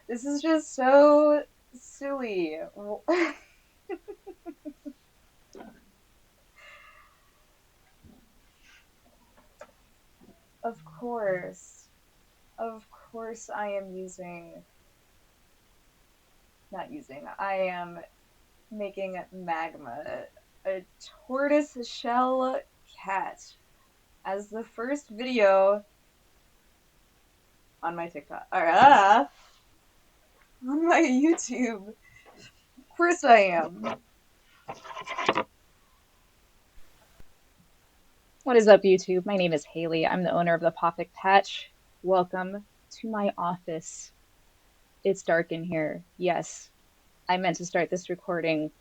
This is just so silly. Of course. Of course I am not using, I am making Magma, a tortoise shell cat, as the first video on my TikTok. On my YouTube. Of course I am. What is up, YouTube? My name is Haley. I'm the owner of the Popic Patch. Welcome to my office. It's dark in here. Yes, I meant to start this recording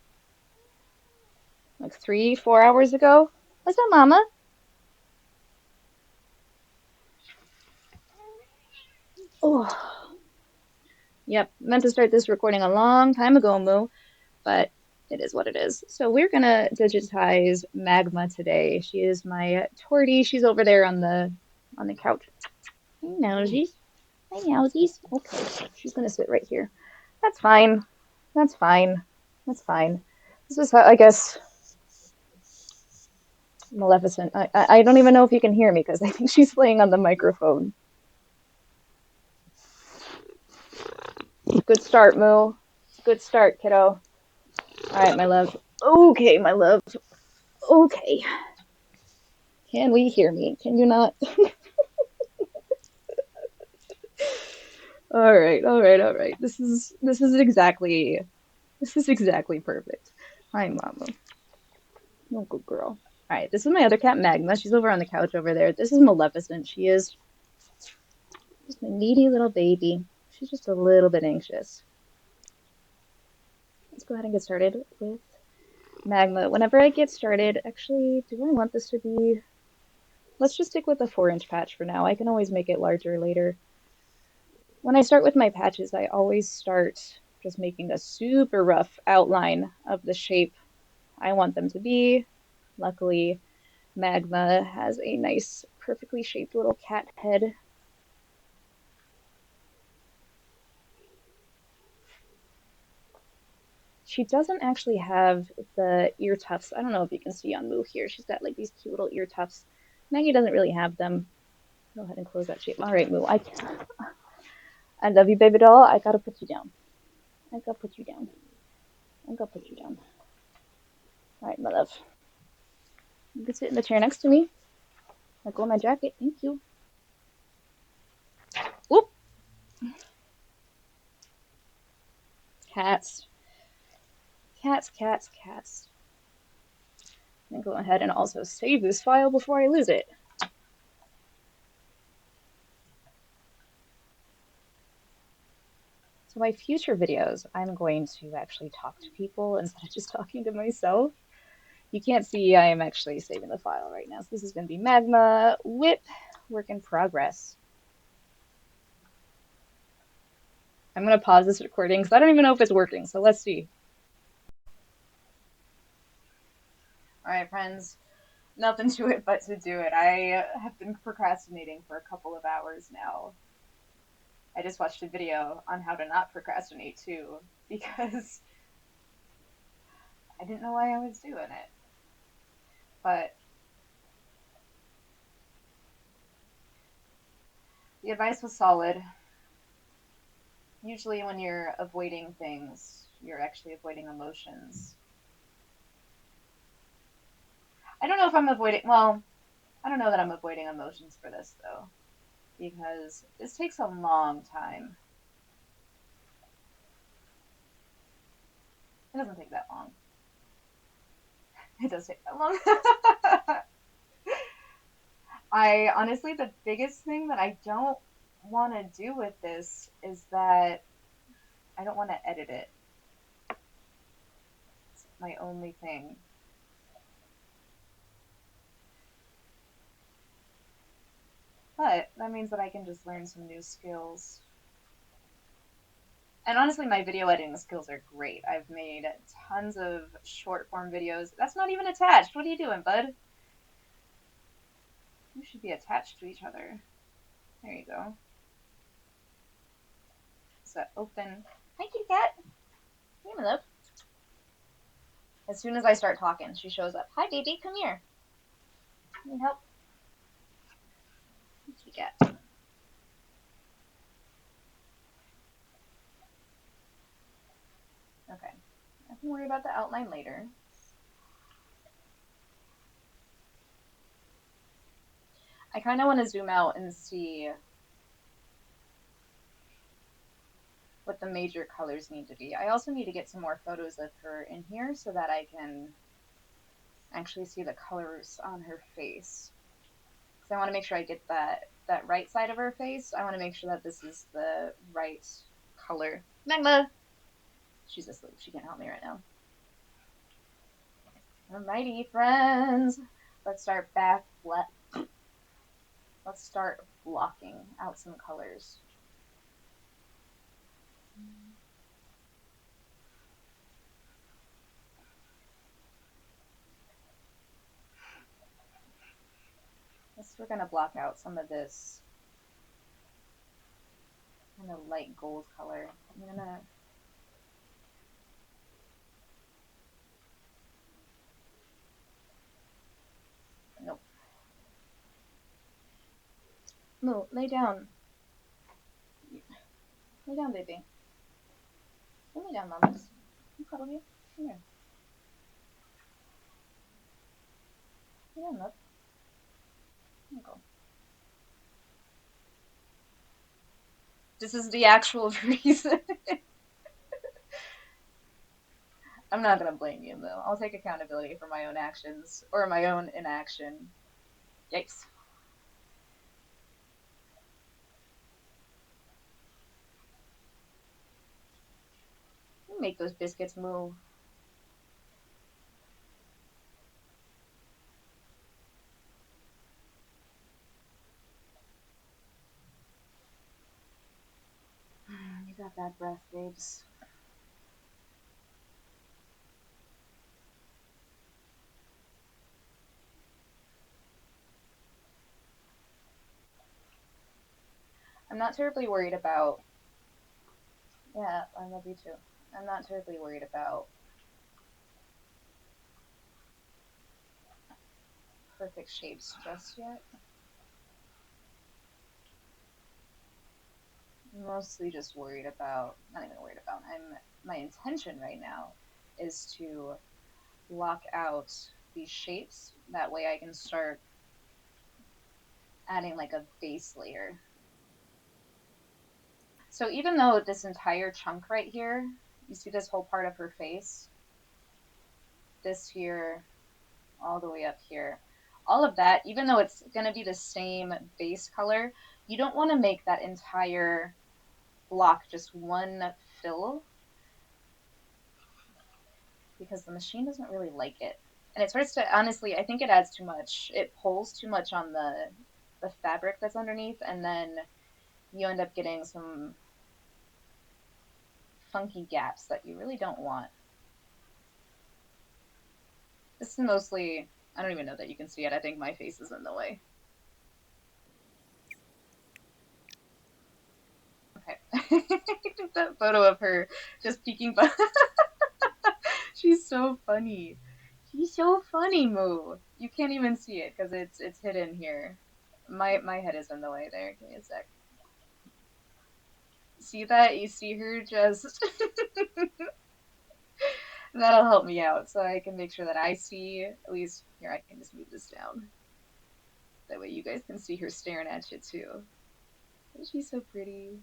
like 3, 4 hours ago. What's up, Mama? Oh, yep, meant to start this recording a long time ago, Moo, but it is what it is. So we're gonna digitize Magma today. She is my Tortie. She's over there on the couch. Hey, Nosies. Hi, Nosies. Okay, she's gonna sit right here. That's fine. That's fine. That's fine. This is how, I guess, Maleficent. I don't even know if you can hear me because I think she's playing on the microphone. Good start, Moo. Good start, kiddo. All right, my love. Okay, my love. Okay. Can we hear me? Can you not? All right, all right, all right. This is exactly perfect. Hi, Mama. Oh, good girl. All right, this is my other cat, Magma. She's over on the couch over there. This is Maleficent. She is just a needy little baby. She's just a little bit anxious. Let's go ahead and get started with Magma. Whenever I get started, actually, do I want this to be? Let's just stick with the 4-inch patch for now. I can always make it larger later. When I start with my patches, I always start just making a super rough outline of the shape I want them to be. Luckily, Magma has a nice, perfectly shaped little cat head. She doesn't actually have the ear tufts. I don't know if you can see on Moo here. She's got like these cute little ear tufts. Maggie doesn't really have them. Go ahead and close that shape. All right, Moo. I love you, baby doll. I gotta put you down. I gotta put you down. I gotta put you down. All right, my love. You can sit in the chair next to me. Let go of my jacket. Thank you. Whoop. Cats. Cats, cats, cats. I'm gonna go ahead and also save this file before I lose it. So my future videos, I'm going to actually talk to people instead of just talking to myself. You can't see I am actually saving the file right now. So this is going to be Magma Whip work in progress. I'm going to pause this recording because I don't even know if it's working. So let's see. All right, friends. Nothing to it but to do it. I have been procrastinating for a couple of hours now. I just watched a video on how to not procrastinate too because I didn't know why I was doing it. But the advice was solid. Usually, when you're avoiding things, you're actually avoiding emotions. I don't know if I'm avoiding, well, I don't know that I'm avoiding emotions for this though, because this takes a long time. It doesn't take that long. It does take that long. I honestly, the biggest thing that I don't want to do with this is that I don't want to edit it. It's my only thing. But that means that I can just learn some new skills. And honestly, my video editing skills are great. I've made tons of short form videos. That's not even attached. What are you doing, bud? You should be attached to each other. There you go. So open. Hi, kitty cat. Hey, my love. As soon as I start talking, she shows up. Hi, baby. Come here. Need help? Kitty cat. Okay. I can worry about the outline later. I kind of want to zoom out and see what the major colors need to be. I also need to get some more photos of her in here so that I can actually see the colors on her face. Because I want to make sure I get that right side of her face. I want to make sure that this is the right color. Magma! She's asleep. She can't help me right now. Alrighty, friends. Let's start Let's start blocking out some colors. We're gonna block out some of this kind of light gold color. I'm gonna nope. No, lay down. Lay down, baby. Lay down, mamas. Can I cuddle you? Come here. Lay down, love. Here you go. This is the actual reason. I'm not gonna blame you though. I'll take accountability for my own actions or my own inaction. Yikes. Make those biscuits move. You got that breath, babes. I'm not terribly worried about. Yeah, I love you too. I'm not terribly worried about perfect shapes just yet. I'm mostly just worried about. Not even worried about. My intention right now is to block out these shapes. That way I can start adding like a base layer. So even though this entire chunk right here, you see this whole part of her face, this here, all the way up here, all of that, even though it's going to be the same base color, you don't want to make that entire block just one fill because the machine doesn't really like it. And it starts to, honestly, I think it adds too much. It pulls too much on the fabric that's underneath, and then you end up getting some funky gaps that you really don't want. This is mostly, I don't even know that you can see it. I think my face is in the way. Okay. That photo of her just peeking. She's so funny. She's so funny, Moo. You can't even see it because it's hidden here. My head is in the way there. Give me a sec. See that? You see her just. That'll help me out so I can make sure that I see. At least here, I can just move this down. That way you guys can see her staring at you too. She's so pretty.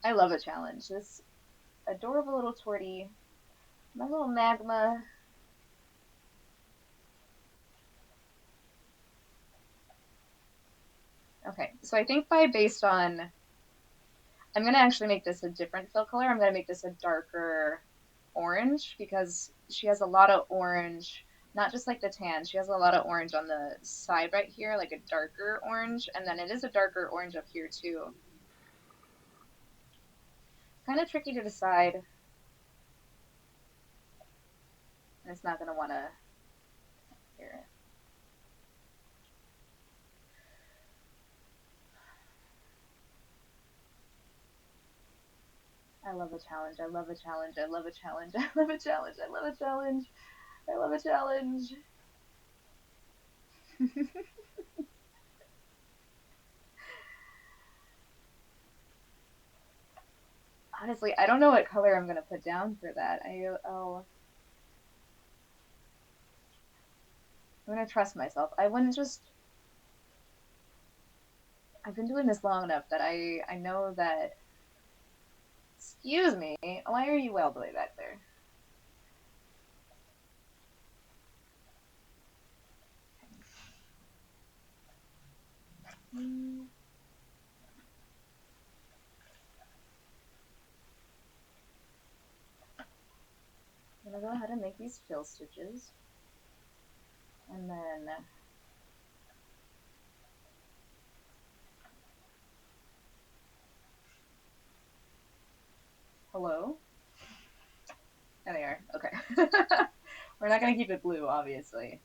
I love a challenge. This adorable little Tortie, my little Magma. Okay, so I think based on, I'm gonna actually make this a different fill color. I'm gonna make this a darker orange because she has a lot of orange, not just like the tan. She has a lot of orange on the side right here, like a darker orange, and then it is a darker orange up here too. Kind of tricky to decide, and it's not gonna want to here. I love a challenge. I love a challenge. I love a challenge. I love a challenge. I love a challenge. I love a challenge. Honestly, I don't know what color I'm gonna put down for that. I'm gonna trust myself. I wouldn't just. I've been doing this long enough that I know that. Excuse me. Why are you all the way back there? I'm gonna go ahead and make these fill stitches, and then hello. There they are. Okay. We're not gonna keep it blue, obviously.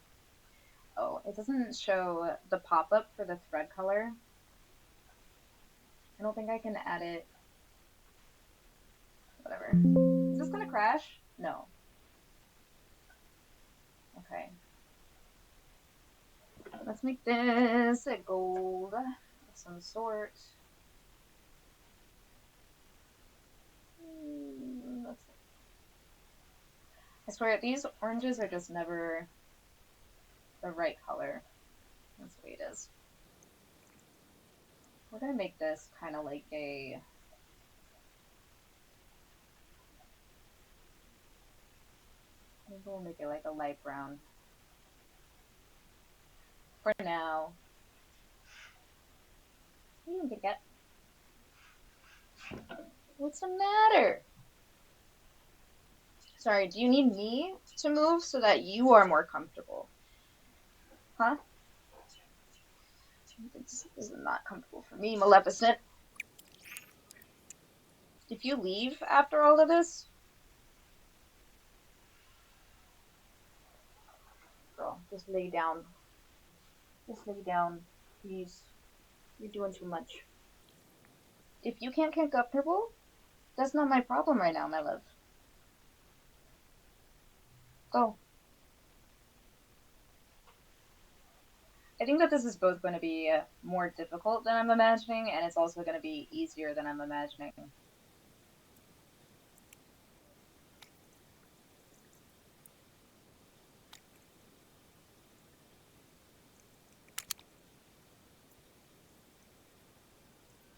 Oh, it doesn't show the pop-up for the thread color. I don't think I can add it. Whatever. Is this gonna crash? No. Okay. Let's make this a gold of some sort. I swear, these oranges are just never the right color. That's the way it is. We're gonna make this kind of like a. Maybe we'll make it like a light brown. For now. You don't get. What's the matter? Sorry, do you need me to move so that you are more comfortable? Huh? This is not comfortable for me, Maleficent. If you leave after all of this, girl, just lay down. Just lay down, please. You're doing too much. If you can't get comfortable, that's not my problem right now, my love. Go. I think that this is both going to be more difficult than I'm imagining, and it's also going to be easier than I'm imagining.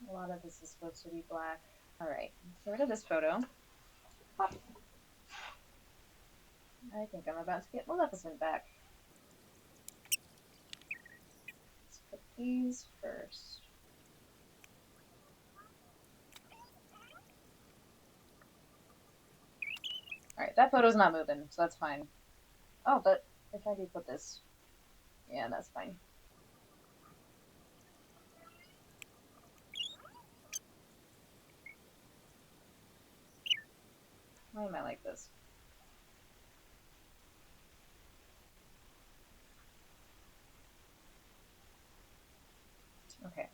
A lot of this is supposed to be black. Alright, get rid of this photo. Pop. I think I'm about to get Maleficent back. Let's put these first. Alright, that photo's not moving, so that's fine. Oh, but if I do put this... Yeah, that's fine. Why am I like this? Okay.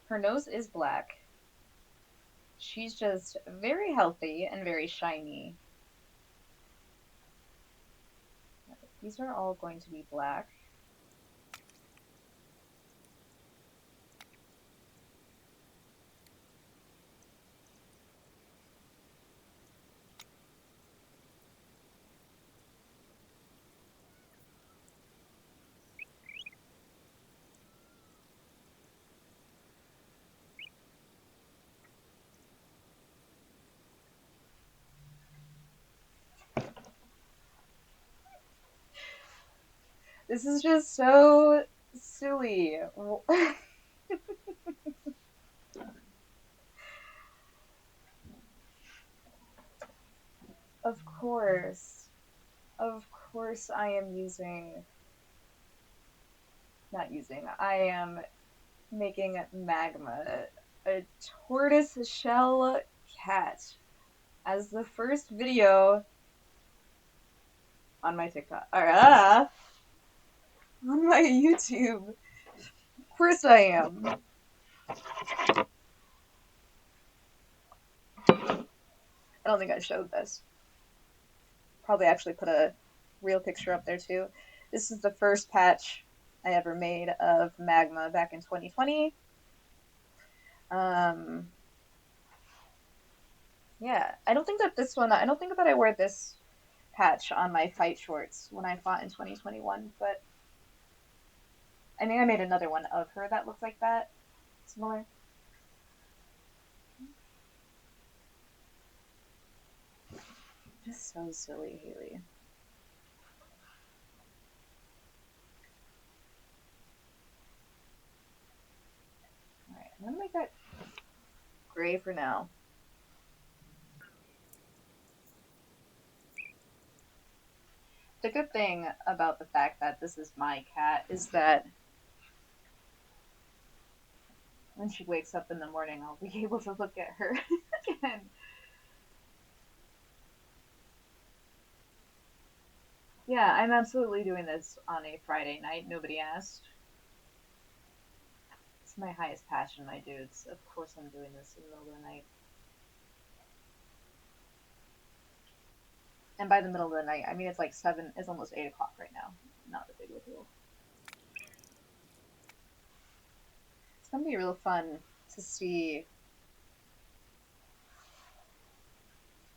Her nose is black. She's just very healthy and very shiny. These are all going to be black. This is just so silly. Of course. Of course I am using... Not using. I am making Magma, a tortoise shell cat, as the first video on my TikTok. On my YouTube. Of course I am. I don't think I showed this. Probably actually put a real picture up there too. This is the first patch I ever made of Magma back in 2020. Um, yeah, I don't think that this one, I don't think that I wore this patch on my fight shorts when I fought in 2021, but I think I made another one of her that looks like that, similar. Just so silly, Haley. Alright, I'm gonna make that gray for now. The good thing about the fact that this is my cat is that when she wakes up in the morning, I'll be able to look at her again. Yeah, I'm absolutely doing this on a Friday night. Nobody asked. It's my highest passion, my dudes. Of course, I'm doing this in the middle of the night. And by the middle of the night, I mean it's like 7, it's almost 8 o'clock right now. Not a big of a deal. It's gonna be real fun to see.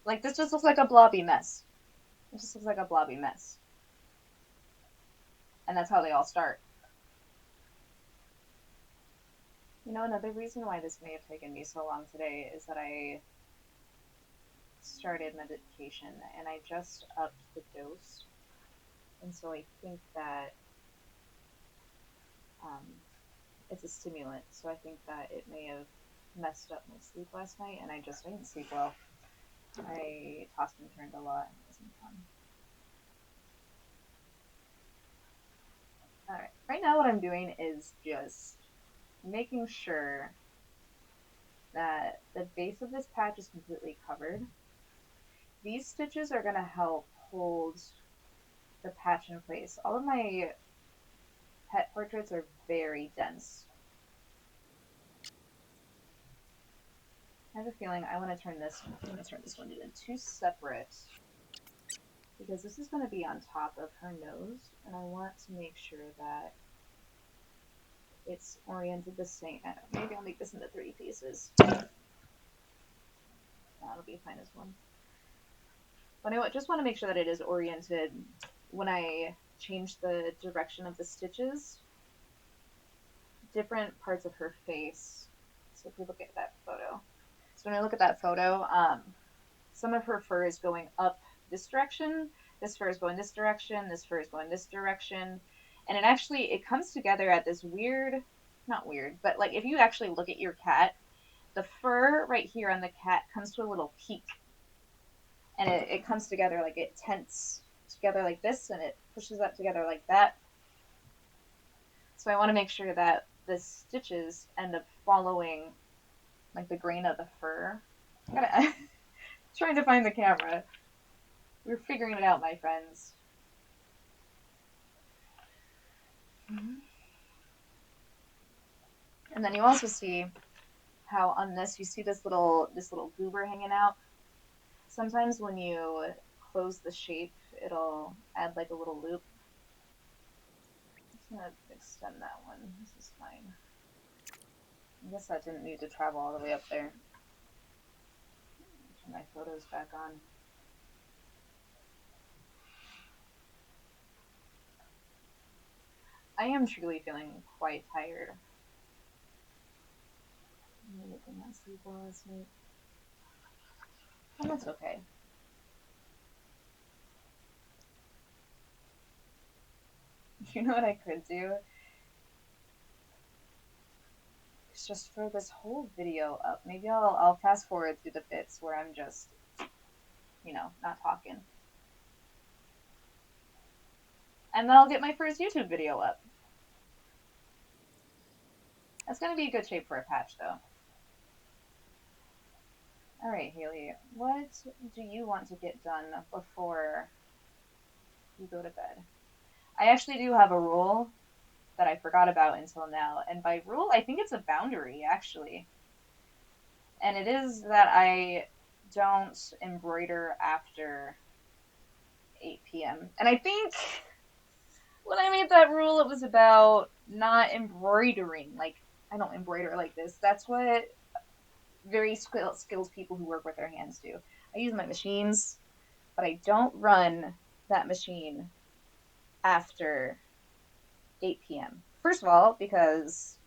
Like, this just looks like a blobby mess. It just looks like a blobby mess. And that's how they all start. You know, another reason why this may have taken me so long today is that I started medication and I just upped the dose. And so I think that um, it's a stimulant. So I think that it may have messed up my sleep last night, and I didn't sleep well. I tossed and turned a lot, and it wasn't fun. All right, right now what I'm doing is just making sure that the base of this patch is completely covered. These stitches are going to help hold the patch in place. All of my pet portraits are very dense. I have a feeling I'm going to turn this one into two separate, because this is going to be on top of her nose, and I want to make sure that it's oriented the same. Maybe I'll make this into 3 pieces. That'll be fine as one. But I just want to make sure that it is oriented when I change the direction of the stitches. Different parts of her face. So if we look at that photo. So when I look at that photo, some of her fur is going up this direction. This fur is going this direction. This fur is going this direction. And it comes together at this weird, not weird, but like if you actually look at your cat, the fur right here on the cat comes to a little peak, and it comes together, like it tents together like this, and it pushes up together like that. So I want to make sure that the stitches end up following like the grain of the fur. I'm trying to find the camera. We're figuring it out, my friends. Mm-hmm. And then you also see how on this you see this little goober hanging out. Sometimes when you close the shape, it'll add like a little loop. I'm just gonna extend that one. This is fine. I guess that didn't need to travel all the way up there. Turn my photos back on. I am truly feeling quite tired. I did not sleep well last night. And that's okay. You know what I could do? It's just for this whole video up. Maybe I'll fast forward through the bits where I'm just, not talking. And then I'll get my first YouTube video up. That's gonna be a good shape for a patch, though. Alright, Haley, what do you want to get done before you go to bed? I actually do have a rule that I forgot about until now, and by rule, I think it's a boundary, actually. And it is that I don't embroider after 8 p.m. And I think when I made that rule, it was about not embroidering. Like, I don't embroider like this. That's what very skilled people who work with their hands do. I use my machines, but I don't run that machine after 8 p.m. First of all, because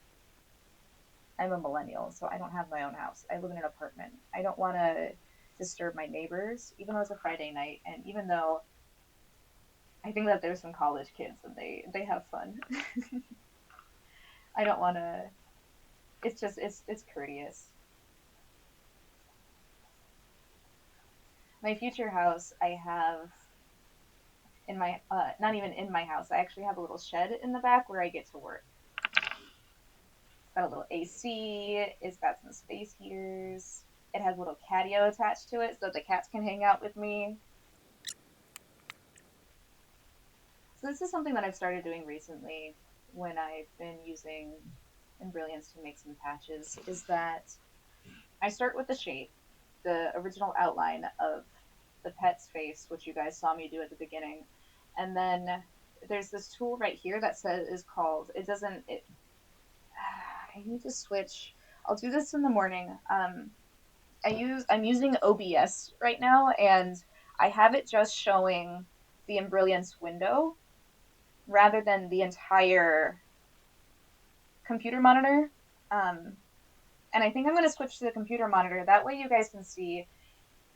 I'm a millennial, so I don't have my own house. I live in an apartment. I don't want to disturb my neighbors, even though it's a Friday night, and even though I think that there's some college kids and they have fun. I don't want to. It's just it's courteous. My future house, I have in my not even in my house. I actually have a little shed in the back where I get to work. It's got a little AC. It's got some space heaters. It has a little catio attached to it so that the cats can hang out with me. So this is something that I've started doing recently when I've been using Embrilliance to make some patches, is that I start with the shape, the original outline of the pet's face, which you guys saw me do at the beginning. And then there's this tool right here that says is called, it doesn't, it, I need to switch. I'll do this in the morning. I'm using OBS right now, and I have it just showing the Embrilliance window rather than the entire computer monitor. Um, and I think I'm going to switch to the computer monitor. That way you guys can see.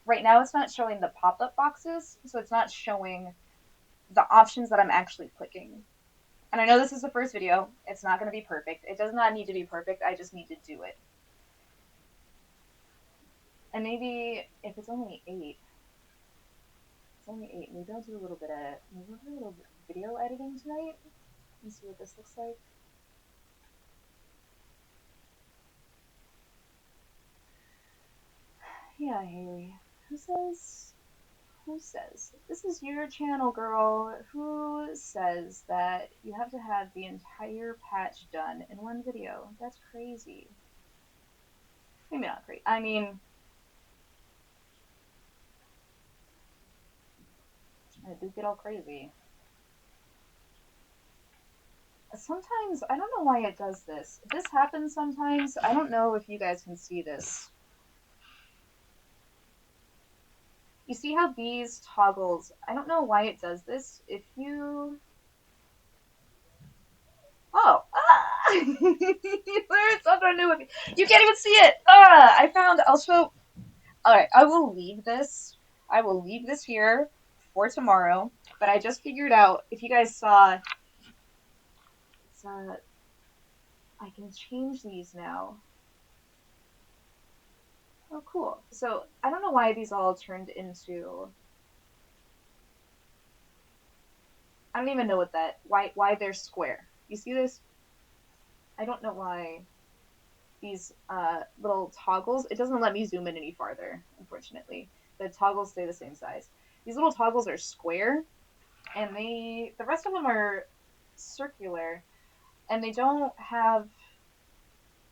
Right now it's not showing the pop-up boxes, so it's not showing the options that I'm actually clicking. And I know this is the first video. It's not going to be perfect. It does not need to be perfect. I just need to do it. And maybe if it's only 8, it's only 8. Maybe I'll do a little bit of video editing tonight and see what this looks like. Yeah, Haley. Who says? Who says? This is your channel, girl. Who says that you have to have the entire patch done in one video? That's crazy. Maybe not crazy. I mean, I do get all crazy. Sometimes, I don't know why it does this. This happens sometimes. I don't know if you guys can see this. You see how these toggles, I don't know why it does this. If you... Oh! Ah! There's something new with me. You can't even see it! Ah! I found, I'll show... Alright, I will leave this. I will leave this here for tomorrow. But I just figured out, if you guys saw... It's, I can change these now. Oh, cool. So, I don't know why these all turned into... I don't even know what that... Why they're square. You see this? I don't know why these little toggles... It doesn't let me zoom in any farther, unfortunately. The toggles stay the same size. These little toggles are square, and the rest of them are circular, and they don't have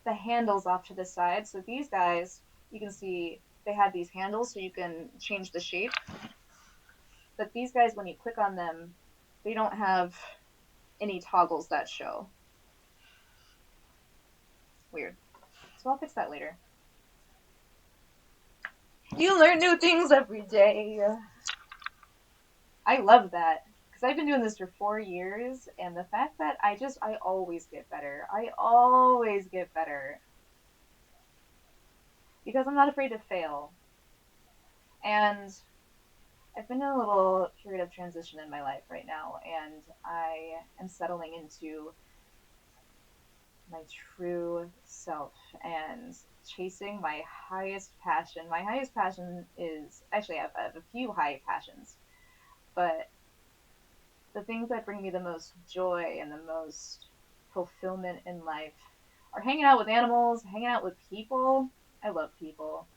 the handles off to the side. So these guys, you can see they have these handles so you can change the shape. But these guys, when you click on them, they don't have any toggles that show. Weird. So I'll fix that later. You learn new things every day. I love that. Because I've been doing this for 4 years, and the fact that I always get better. I always get better. Because I'm not afraid to fail. And I've been in a little period of transition in my life right now, and I am settling into my true self and chasing my highest passion. My highest passion is actually, I have a few high passions, but the things that bring me the most joy and the most fulfillment in life are hanging out with animals, hanging out with people. I love people.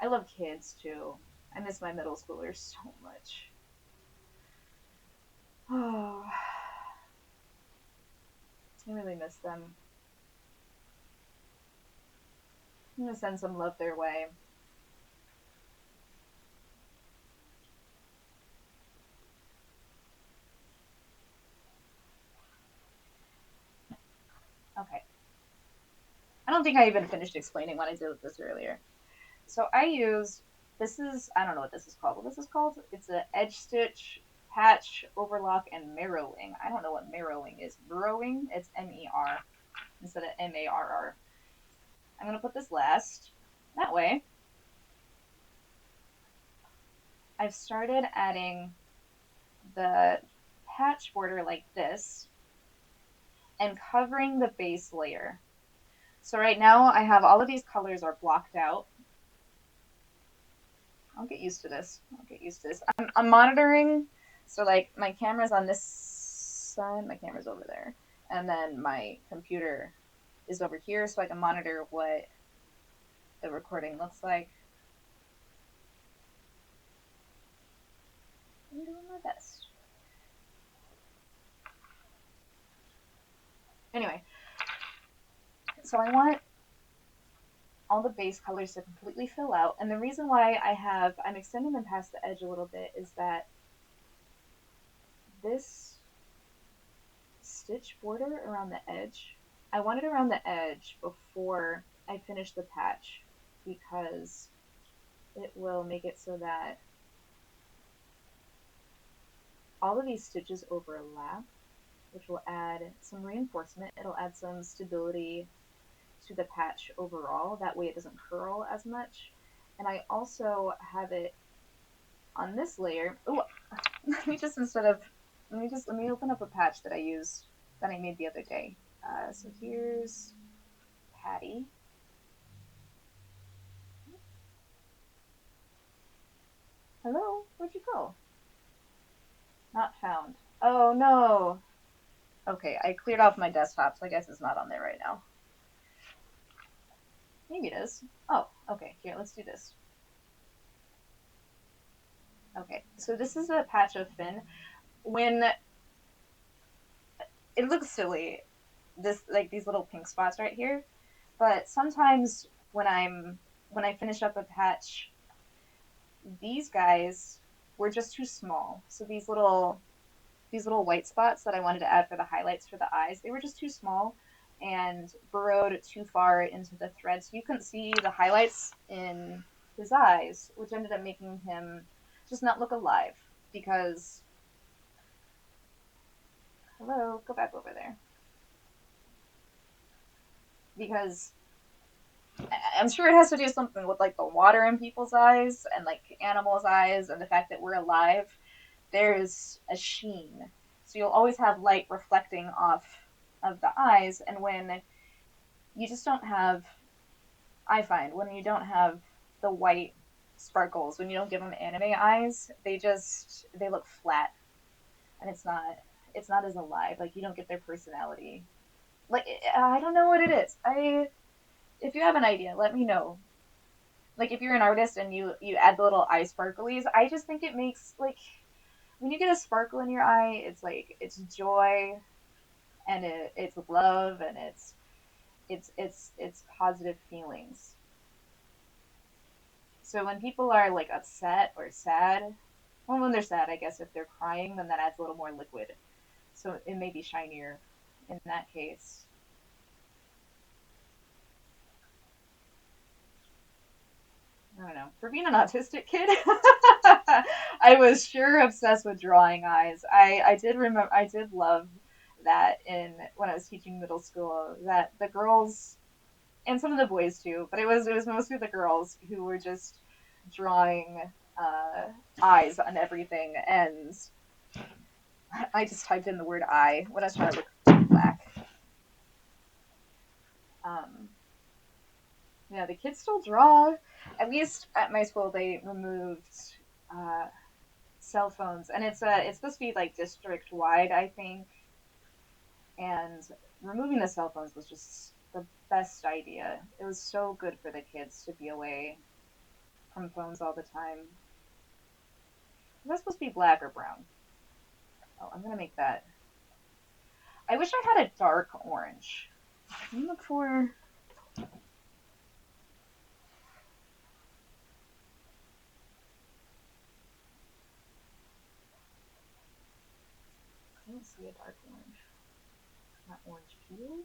I love kids too. I miss my middle schoolers so much. Oh, I really miss them. I'm gonna send some love their way. don't think I even finished explaining what I did with this earlier. So I used, this is, I don't know what this is called. What this is called? It's an edge stitch, patch, overlock, and mirroring. I don't know what mirroring is. Mirroring? It's M-E-R instead of M-A-R-R. I'm going to put this last. That way, I've started adding the patch border like this and covering the base layer. So right now I have all of these colors are blocked out. I'll get used to this. I'll get used to this. I'm monitoring. So like my camera's on this side, my camera's over there, and then my computer is over here, so I can monitor what the recording looks like. I'm doing my best. Anyway, so I want all the base colors to completely fill out, and the reason why I'm extending them past the edge a little bit is that this stitch border around the edge, I want it around the edge before I finish the patch because it will make it so that all of these stitches overlap, which will add some reinforcement. It'll add some stability to the patch overall. That way it doesn't curl as much. And I also have it on this layer. Oh, let me just let me open up a patch that I made the other day. So here's Patty. Hello, where'd you go? Not found. Oh no. Okay, I cleared off my desktop, so I guess it's not on there right now. Maybe it is. Oh, okay. Here, let's do this. Okay, so this is a patch of Finn. When it looks silly, this like these little pink spots right here, but sometimes when I finish up a patch, these guys were just too small. So these little white spots that I wanted to add for the highlights for the eyes, they were just too small and burrowed too far into the thread. So you couldn't see the highlights in his eyes, which ended up making him just not look alive because, hello, go back over there. Because I'm sure it has to do something with like the water in people's eyes and like animals' eyes and the fact that we're alive. There's a sheen. So you'll always have light reflecting off of the eyes. And when you just don't have, I find, when you don't have the white sparkles, when you don't give them anime eyes, they look flat. And it's not as alive. Like you don't get their personality. Like, I don't know what it is. If you have an idea, let me know. Like if you're an artist and you add the little eye sparklies, I just think it makes like when you get a sparkle in your eye, it's like it's joy and it's love and it's positive feelings. So when people are like upset or sad, well, when they're sad, I guess if they're crying, then that adds a little more liquid, so it may be shinier in that case. I don't know. For being an autistic kid, I was sure obsessed with drawing eyes. I did remember. I did love that in when I was teaching middle school. That the girls and some of the boys too, but it was mostly the girls who were just drawing eyes on everything. And I just typed in the word "eye" when I was trying to look black. Um, yeah, the kids still draw. At least at my school, they removed uh, cell phones, and it's supposed to be like district wide, I think. And removing the cell phones was just the best idea. It was so good for the kids to be away from phones all the time. Is that supposed to be black or brown? Oh, I'm gonna make that. I wish I had a dark orange. Let me look for. I don't see a dark orange. Not orange peel.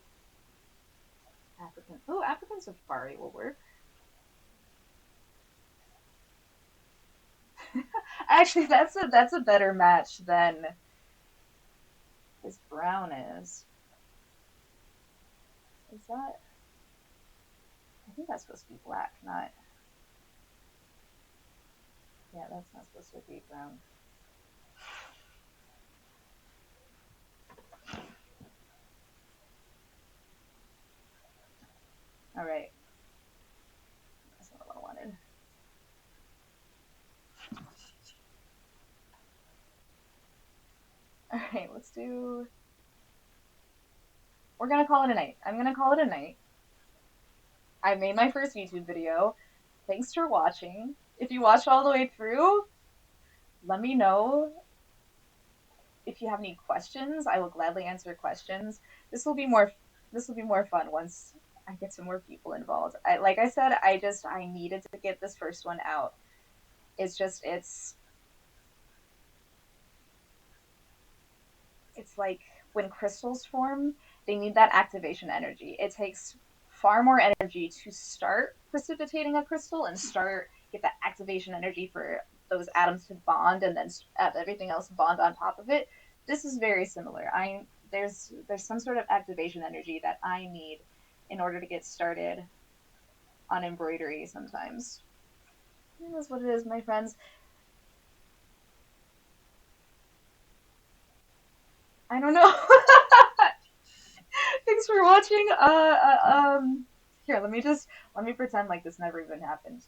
African. Oh, African safari will work. Actually, that's a better match than this brown is. Is that? I think that's supposed to be black, not. Yeah, that's not supposed to be brown. All right, that's not what I wanted. All right, let's do. We're gonna call it a night. I'm gonna call it a night. I made my first YouTube video. Thanks for watching. If you watched all the way through, let me know if you have any questions. I will gladly answer questions. This will be more. This will be more fun once I get some more people involved. Like I said, I needed to get this first one out. It's like when crystals form, they need that activation energy. It takes far more energy to start precipitating a crystal and start get that activation energy for those atoms to bond and then everything else bond on top of it. This is very similar. I there's some sort of activation energy that I need in order to get started on embroidery sometimes. That's what it is, my friends. I don't know. Thanks for watching. Here, let me pretend like this never even happened.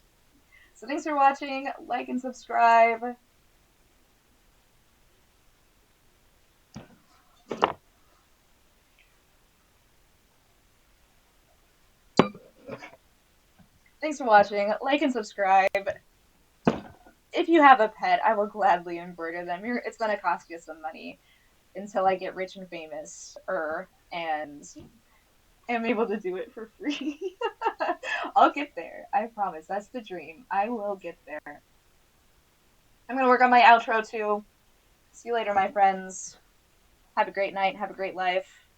So thanks for watching. Like and subscribe. Thanks for watching. Like and subscribe. If you have a pet, I will gladly embroider them. It's gonna cost you some money until I get rich and famous, and am able to do it for free. I'll get there. I promise. That's the dream. I will get there. I'm gonna work on my outro too. See you later, my friends. Have a great night. Have a great life.